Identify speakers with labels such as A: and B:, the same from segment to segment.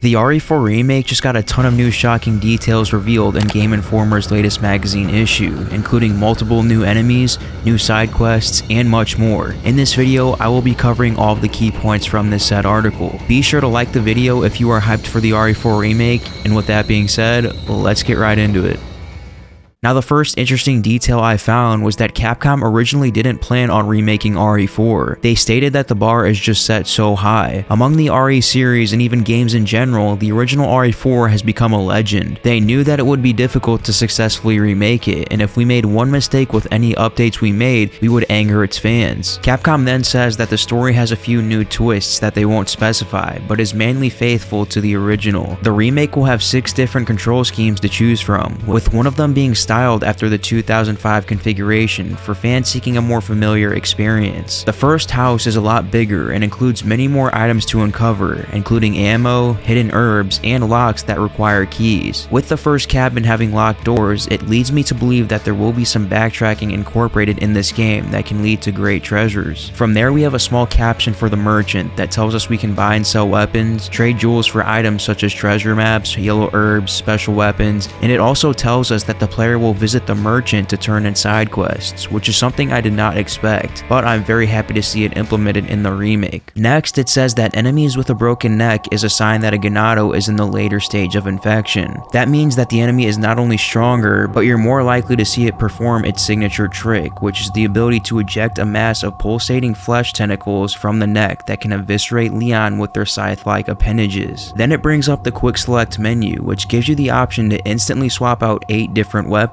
A: The RE4 Remake just got a ton of new shocking details revealed in Game Informer's latest magazine issue, including multiple new enemies, new side quests, and much more. In this video, I will be covering all of the key points from this said article. Be sure to like the video if you are hyped for the RE4 Remake, and with that being said, let's get right into it. Now, the first interesting detail I found was that Capcom originally didn't plan on remaking RE4. They stated that the bar is just set so high. Among the RE series and even games in general, the original RE4 has become a legend. They knew that it would be difficult to successfully remake it, and if we made one mistake with any updates we made, we would anger its fans. Capcom then says that the story has a few new twists that they won't specify, but is mainly faithful to the original. The remake will have 6 different control schemes to choose from, with one of them being styled after the 2005 configuration for fans seeking a more familiar experience. The first house is a lot bigger and includes many more items to uncover, including ammo, hidden herbs, and locks that require keys. With the first cabin having locked doors, it leads me to believe that there will be some backtracking incorporated in this game that can lead to great treasures. From there, we have a small caption for the merchant that tells us we can buy and sell weapons, trade jewels for items such as treasure maps, yellow herbs, special weapons, and it also tells us that the player will visit the merchant to turn in side quests, which is something I did not expect, but I'm very happy to see it implemented in the remake. Next, it says that enemies with a broken neck is a sign that a Ganado is in the later stage of infection. That means that the enemy is not only stronger, but you're more likely to see it perform its signature trick, which is the ability to eject a mass of pulsating flesh tentacles from the neck that can eviscerate Leon with their scythe-like appendages. Then it brings up the quick select menu, which gives you the option to instantly swap out 8 different weapons.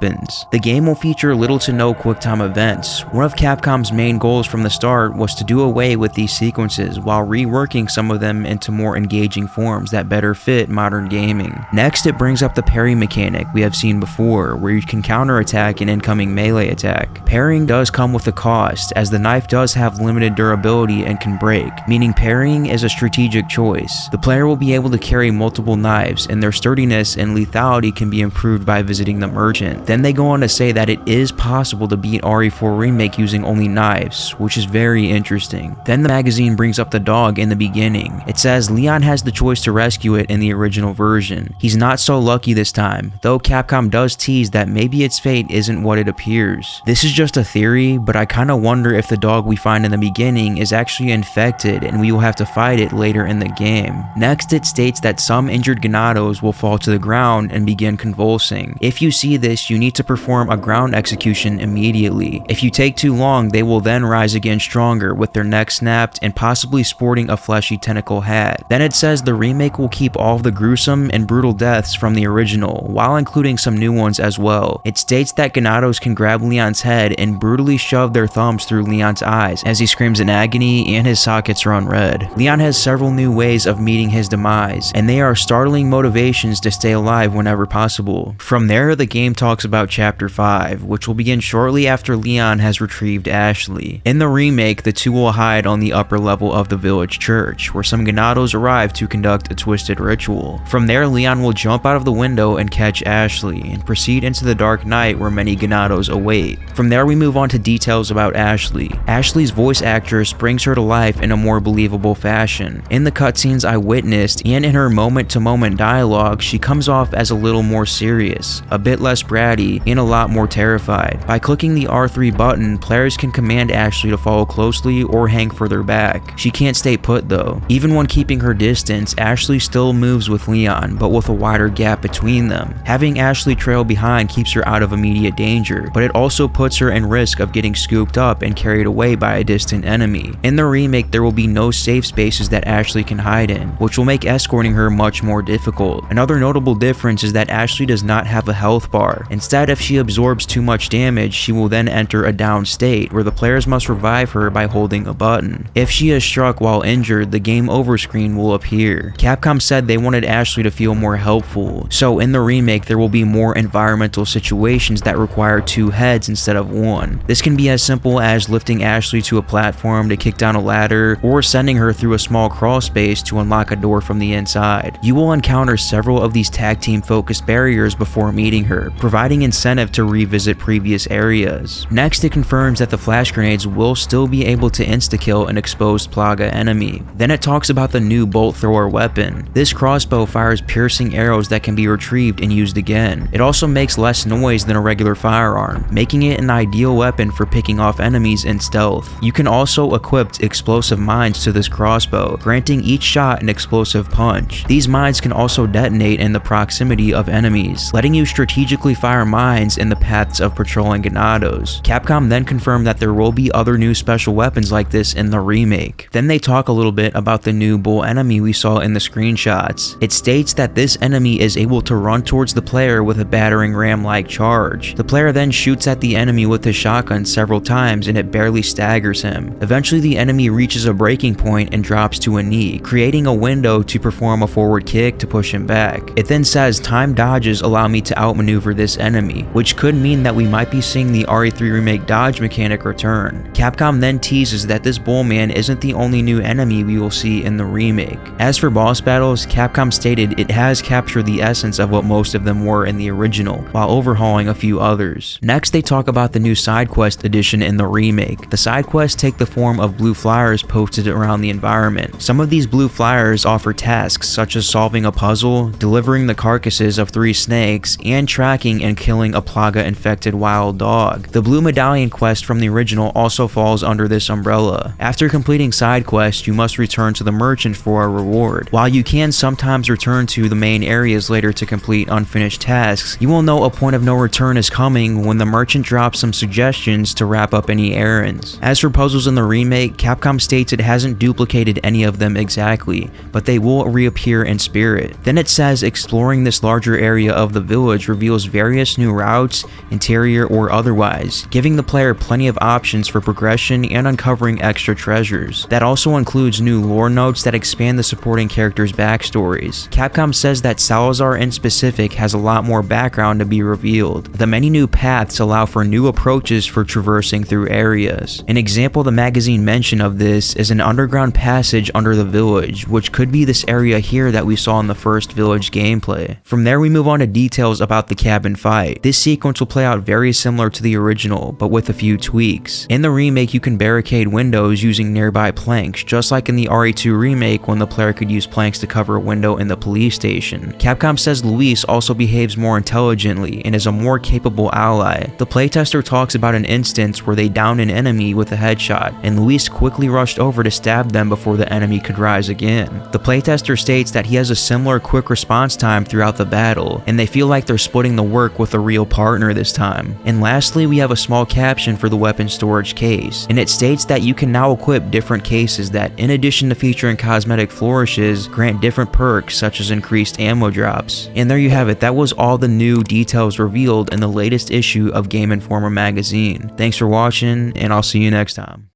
A: The game will feature little to no QuickTime events. One of Capcom's main goals from the start was to do away with these sequences while reworking some of them into more engaging forms that better fit modern gaming. Next, it brings up the parry mechanic we have seen before, where you can counterattack an incoming melee attack. Parrying does come with a cost, as the knife does have limited durability and can break, meaning parrying is a strategic choice. The player will be able to carry multiple knives, and their sturdiness and lethality can be improved by visiting the merchant. Then they go on to say that it is possible to beat RE4 Remake using only knives, which is very interesting. Then the magazine brings up the dog in the beginning. It says Leon has the choice to rescue it in the original version. He's not so lucky this time, though Capcom does tease that maybe its fate isn't what it appears. This is just a theory, but I kinda wonder if the dog we find in the beginning is actually infected and we will have to fight it later in the game. Next, it states that some injured Ganados will fall to the ground and begin convulsing. If you see this, you need to perform a ground execution immediately. If you take too long, they will then rise again stronger with their necks snapped and possibly sporting a fleshy tentacle hat. Then it says the remake will keep all of the gruesome and brutal deaths from the original, while including some new ones as well. It states that Ganados can grab Leon's head and brutally shove their thumbs through Leon's eyes as he screams in agony and his sockets run red. Leon has several new ways of meeting his demise, and they are startling motivations to stay alive whenever possible. From there, the game talks about Chapter 5, which will begin shortly after Leon has retrieved Ashley. In the remake, the two will hide on the upper level of the village church, where some Ganados arrive to conduct a twisted ritual. From there, Leon will jump out of the window and catch Ashley, and proceed into the dark night where many Ganados await. From there, we move on to details about Ashley. Ashley's voice actress brings her to life in a more believable fashion. In the cutscenes I witnessed, and in her moment-to-moment dialogue, she comes off as a little more serious, a bit less bratty, and a lot more terrified. By clicking the R3 button, players can command Ashley to follow closely or hang further back. She can't stay put though. Even when keeping her distance, Ashley still moves with Leon, but with a wider gap between them. Having Ashley trail behind keeps her out of immediate danger, but it also puts her in risk of getting scooped up and carried away by a distant enemy. In the remake, there will be no safe spaces that Ashley can hide in, which will make escorting her much more difficult. Another notable difference is that Ashley does not have a health bar. Instead, if she absorbs too much damage, she will then enter a down state where the players must revive her by holding a button. If she is struck while injured, the game over screen will appear. Capcom said they wanted Ashley to feel more helpful, so in the remake there will be more environmental situations that require 2 heads instead of 1. This can be as simple as lifting Ashley to a platform to kick down a ladder, or sending her through a small crawl space to unlock a door from the inside. You will encounter several of these tag team focused barriers before meeting her, providing providing incentive to revisit previous areas. Next, it confirms that the flash grenades will still be able to insta-kill an exposed Plaga enemy. Then it talks about the new bolt thrower weapon. This crossbow fires piercing arrows that can be retrieved and used again. It also makes less noise than a regular firearm, making it an ideal weapon for picking off enemies in stealth. You can also equip explosive mines to this crossbow, granting each shot an explosive punch. These mines can also detonate in the proximity of enemies, letting you strategically fire mines in the paths of patrolling ganados. Capcom then confirmed that there will be other new special weapons like this in the remake. Then they talk a little bit about the new bull enemy we saw in the screenshots. It states that this enemy is able to run towards the player with a battering ram-like charge. The player then shoots at the enemy with his shotgun several times and it barely staggers him. Eventually the enemy reaches a breaking point and drops to a knee, creating a window to perform a forward kick to push him back. It then says time dodges allow me to outmaneuver this enemy, which could mean that we might be seeing the RE3 Remake dodge mechanic return. Capcom then teases that this bullman isn't the only new enemy we will see in the remake. As for boss battles, Capcom stated it has captured the essence of what most of them were in the original, while overhauling a few others. Next, they talk about the new side quest addition in the remake. The side quests take the form of blue flyers posted around the environment. Some of these blue flyers offer tasks such as solving a puzzle, delivering the carcasses of 3 snakes, and tracking and killing a Plaga-infected wild dog. The blue medallion quest from the original also falls under this umbrella. After completing side quests, you must return to the merchant for a reward. While you can sometimes return to the main areas later to complete unfinished tasks, you will know a point of no return is coming when the merchant drops some suggestions to wrap up any errands. As for puzzles in the remake, Capcom states it hasn't duplicated any of them exactly, but they will reappear in spirit. Then it says exploring this larger area of the village reveals various new routes, interior or otherwise, giving the player plenty of options for progression and uncovering extra treasures. That also includes new lore notes that expand the supporting characters' backstories. Capcom says that Salazar in specific has a lot more background to be revealed. The many new paths allow for new approaches for traversing through areas. An example the magazine mentioned of this is an underground passage under the village, which could be this area here that we saw in the first village gameplay. From there we move on to details about the cabin fight. This sequence will play out very similar to the original, but with a few tweaks. In the remake you can barricade windows using nearby planks, just like in the RE2 remake when the player could use planks to cover a window in the police station. Capcom says Luis also behaves more intelligently and is a more capable ally. The playtester talks about an instance where they downed an enemy with a headshot, and Luis quickly rushed over to stab them before the enemy could rise again. The playtester states that he has a similar quick response time throughout the battle, and they feel like they're splitting the work with a real partner this time. And lastly, we have a small caption for the weapon storage case, and it states that you can now equip different cases that, in addition to featuring cosmetic flourishes, grant different perks such as increased ammo drops. And there you have it, that was all the new details revealed in the latest issue of Game Informer magazine. Thanks for watching, and I'll see you next time.